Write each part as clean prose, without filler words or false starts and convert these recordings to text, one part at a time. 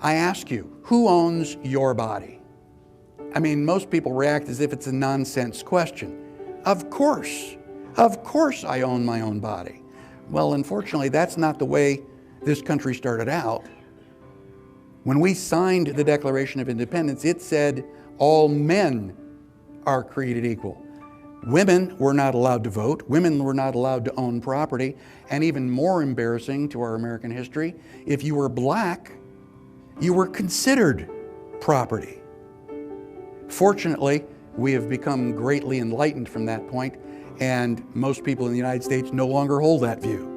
I ask you, who owns your body? I mean, most people react as if it's a nonsense question. Of course I own my own body. Well, unfortunately, that's not the way this country started out. When we signed the Declaration of Independence, it said all men are created equal. Women were not allowed to vote. Women were not allowed to own property. And even more embarrassing to our American history, if you were black, you were considered property. Fortunately, we have become greatly enlightened from that point, and most people in the United States no longer hold that view.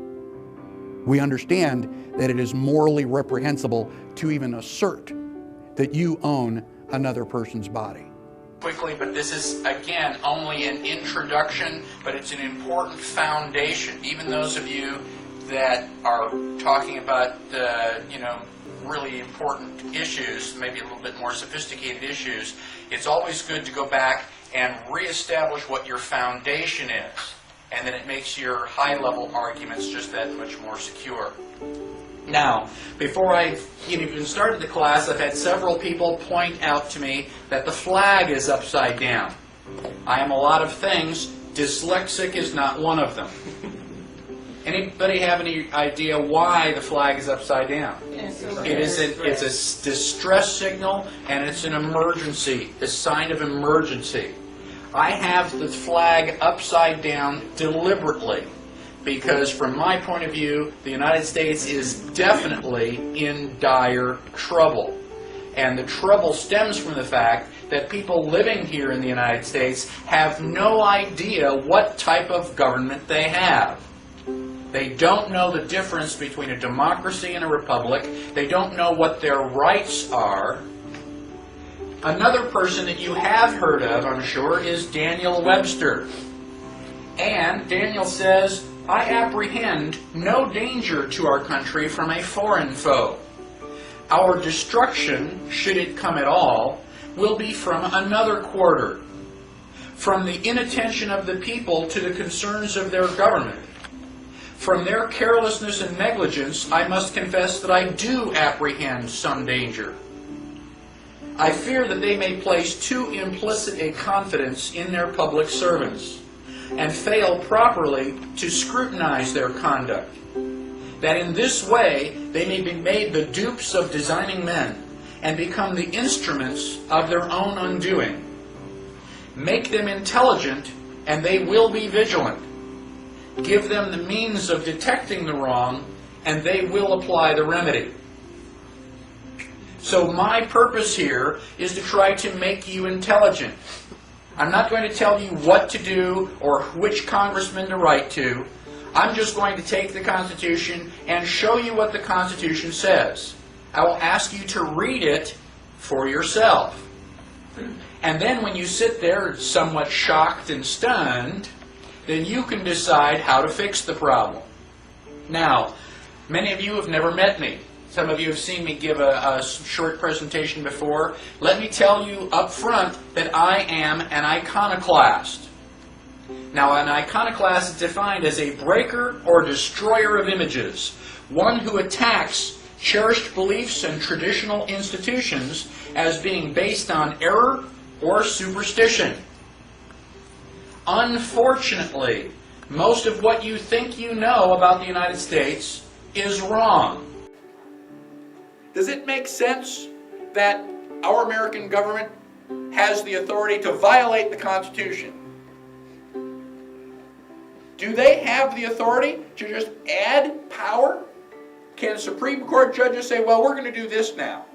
We understand that it is morally reprehensible to even assert that you own another person's body. Quickly, but this is, again, only an introduction, but it's an important foundation. Even those of you that are talking about, really important issues, maybe a little bit more sophisticated issues, it's always good to go back and reestablish what your foundation is. And then it makes your high-level arguments just that much more secure. Now, before I even started the class, I've had several people point out to me that the flag is upside down. I am a lot of things. Dyslexic is not one of them. Anybody have any idea why the flag is upside down? It's a distress signal, and it's an emergency, a sign of emergency. I have the flag upside down deliberately because, from my point of view, the United States is definitely in dire trouble. And the trouble stems from the fact that people living here in the United States have no idea what type of government they have. They don't know the difference between a democracy and a republic. They don't know what their rights are. Another person that you have heard of, I'm sure, is Daniel Webster. And Daniel says, I apprehend no danger to our country from a foreign foe. Our destruction, should it come at all, will be from another quarter, from the inattention of the people to the concerns of their government. From their carelessness and negligence, I must confess that I do apprehend some danger. I fear that they may place too implicit a confidence in their public servants, and fail properly to scrutinize their conduct. That in this way they may be made the dupes of designing men, and become the instruments of their own undoing. Make them intelligent, and they will be vigilant. Give them the means of detecting the wrong, and they will apply the remedy. So my purpose here is to try to make you intelligent. I'm not going to tell you what to do or which congressman to write to. I'm just going to take the Constitution and show you what the Constitution says. I will ask you to read it for yourself. And then when you sit there somewhat shocked and stunned, then you can decide how to fix the problem. Now, many of you have never met me. Some of you have seen me give a short presentation before. Let me tell you up front that I am an iconoclast. Now, an iconoclast is defined as a breaker or destroyer of images, one who attacks cherished beliefs and traditional institutions as being based on error or superstition. Unfortunately, most of what you think you know about the United States is wrong. Does it make sense that our American government has the authority to violate the Constitution? Do they have the authority to just add power? Can Supreme Court judges say, well, we're going to do this now?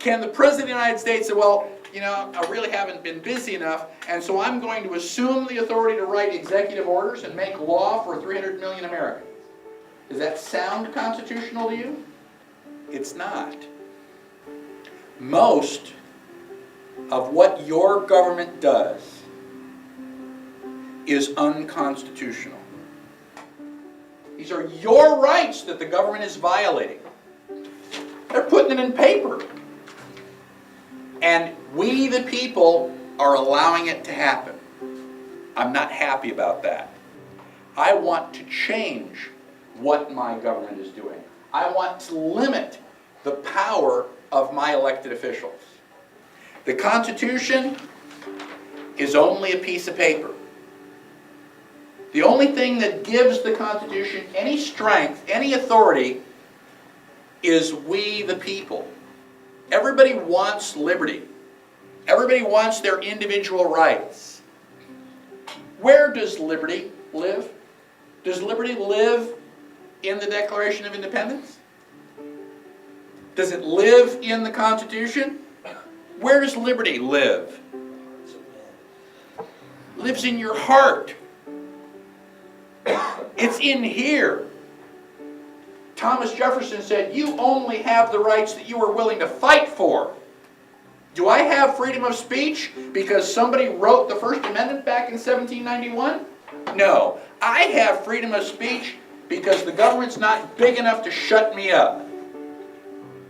Can the President of the United States say, well, I really haven't been busy enough, and so I'm going to assume the authority to write executive orders and make law for 300 million Americans? Does that sound constitutional to you? It's not. Most of what your government does is unconstitutional. These are your rights that the government is violating. They're putting it in paper. And we, the people, are allowing it to happen. I'm not happy about that. I want to change what my government is doing. I want to limit the power of my elected officials. The Constitution is only a piece of paper. The only thing that gives the Constitution any strength, any authority, is we the people. Everybody wants liberty. Everybody wants their individual rights. Where does liberty live? Does liberty live in the Declaration of Independence? Does it live in the Constitution? Where does liberty live? It lives in your heart. It's in here. Thomas Jefferson said, you only have the rights that you are willing to fight for. Do I have freedom of speech because somebody wrote the First Amendment back in 1791? No. I have freedom of speech because the government's not big enough to shut me up.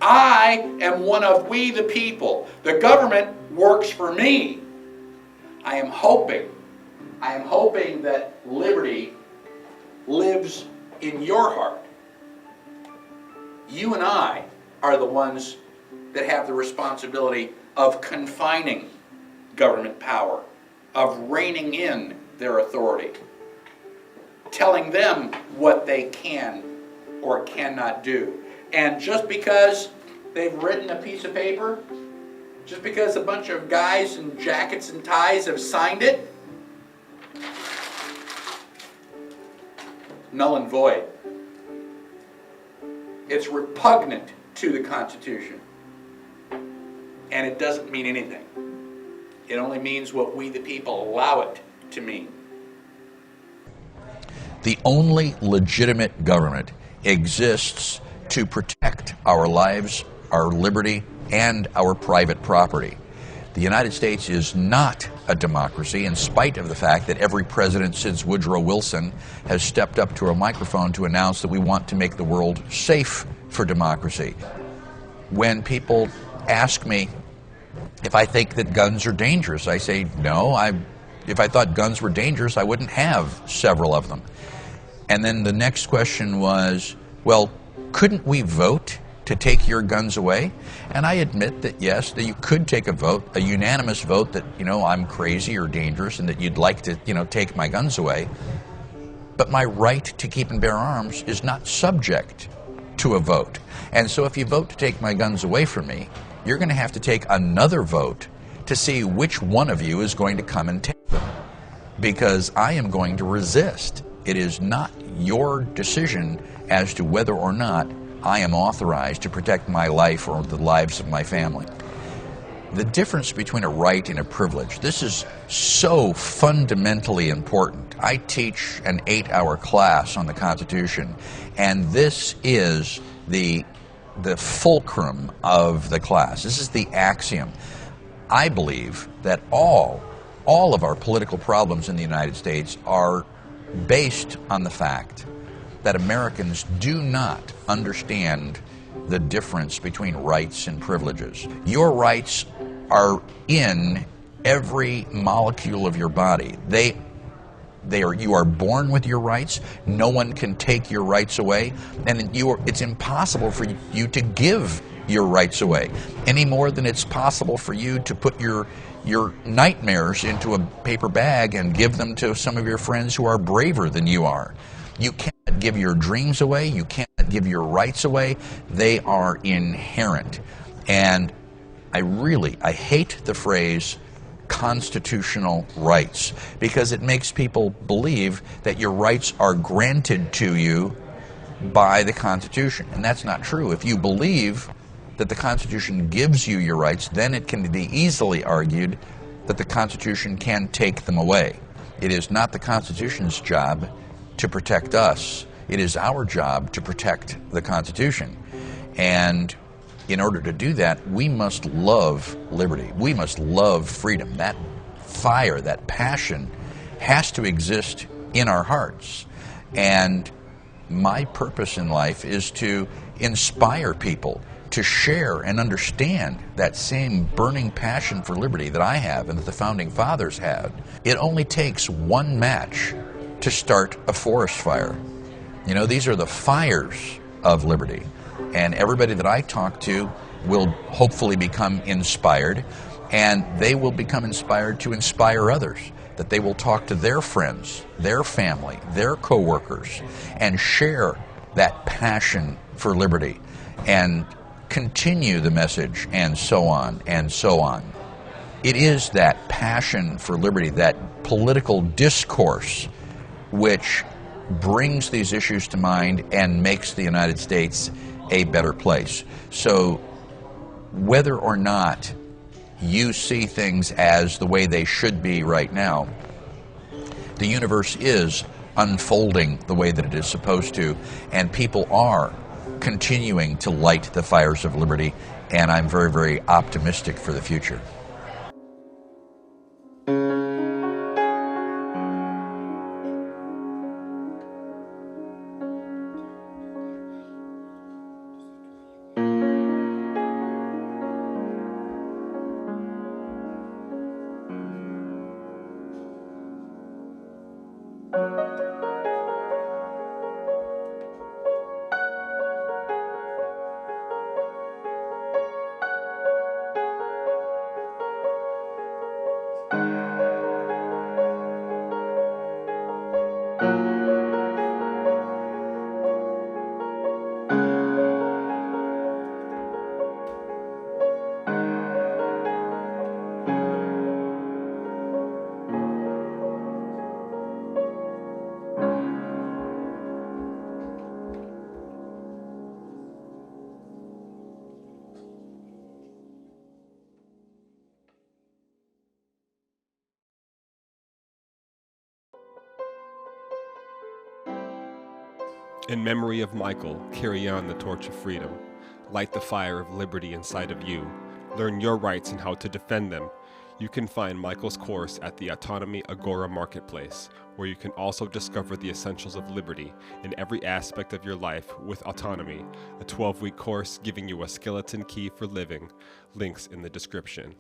I am one of we the people. The government works for me. I am hoping that liberty lives in your heart. You and I are the ones that have the responsibility of confining government power, of reining in their authority, telling them what they can or cannot do. And just because they've written a piece of paper, just because a bunch of guys in jackets and ties have signed it, null and void. It's repugnant to the Constitution. And it doesn't mean anything. It only means what we the people allow it to mean. The only legitimate government exists to protect our lives, our liberty, and our private property. The United States is not a democracy, in spite of the fact that every president since Woodrow Wilson has stepped up to a microphone to announce that we want to make the world safe for democracy. When people ask me if I think that guns are dangerous, I say, no, if I thought guns were dangerous, I wouldn't have several of them. And then the next question was, well, couldn't we vote to take your guns away? And I admit that yes, that you could take a vote, a unanimous vote that, I'm crazy or dangerous and that you'd like to, take my guns away. But my right to keep and bear arms is not subject to a vote. And so if you vote to take my guns away from me, you're going to have to take another vote to see which one of you is going to come and take them. Because I am going to resist. It is not your decision as to whether or not I am authorized to protect my life or the lives of my family. The difference between a right and a privilege, this is so fundamentally important. I teach an 8-hour class on the Constitution, and this is the fulcrum of the class. This is the axiom. I believe that all of our political problems in the United States are based on the fact that Americans do not understand the difference between rights and privileges. Your rights are in every molecule of your body. You are born with your rights. No one can take your rights away, and it's impossible for you to give your rights away any more than it's possible for you to put your nightmares into a paper bag and give them to some of your friends who are braver than you are. You cannot give your dreams away. You cannot give your rights away. They are inherent. And I hate the phrase constitutional rights, because it makes people believe that your rights are granted to you by the Constitution. And that's not true. If you believe that the Constitution gives you your rights, then it can be easily argued that the Constitution can take them away. It is not the Constitution's job to protect us. It is our job to protect the Constitution. And in order to do that, we must love liberty. We must love freedom. That fire, that passion has to exist in our hearts. And my purpose in life is to inspire people to share and understand that same burning passion for liberty that I have and that the Founding Fathers had. It only takes one match to start a forest fire. These are the fires of liberty. And everybody that I talk to will hopefully become inspired, and they will become inspired to inspire others, that they will talk to their friends, their family, their coworkers, and share that passion for liberty and continue the message, and so on and so on. It is that passion for liberty, that political discourse, which brings these issues to mind and makes the United States a better place. So whether or not you see things as the way they should be right now, the universe is unfolding the way that it is supposed to, and people are continuing to light the fires of liberty, and I'm very, very optimistic for the future. In memory of Michael, carry on the torch of freedom. Light the fire of liberty inside of you. Learn your rights and how to defend them. You can find Michael's course at the Autonomy Agora marketplace, where you can also discover the essentials of liberty in every aspect of your life with Autonomy, a 12-week course giving you a skeleton key for living. Links in the description.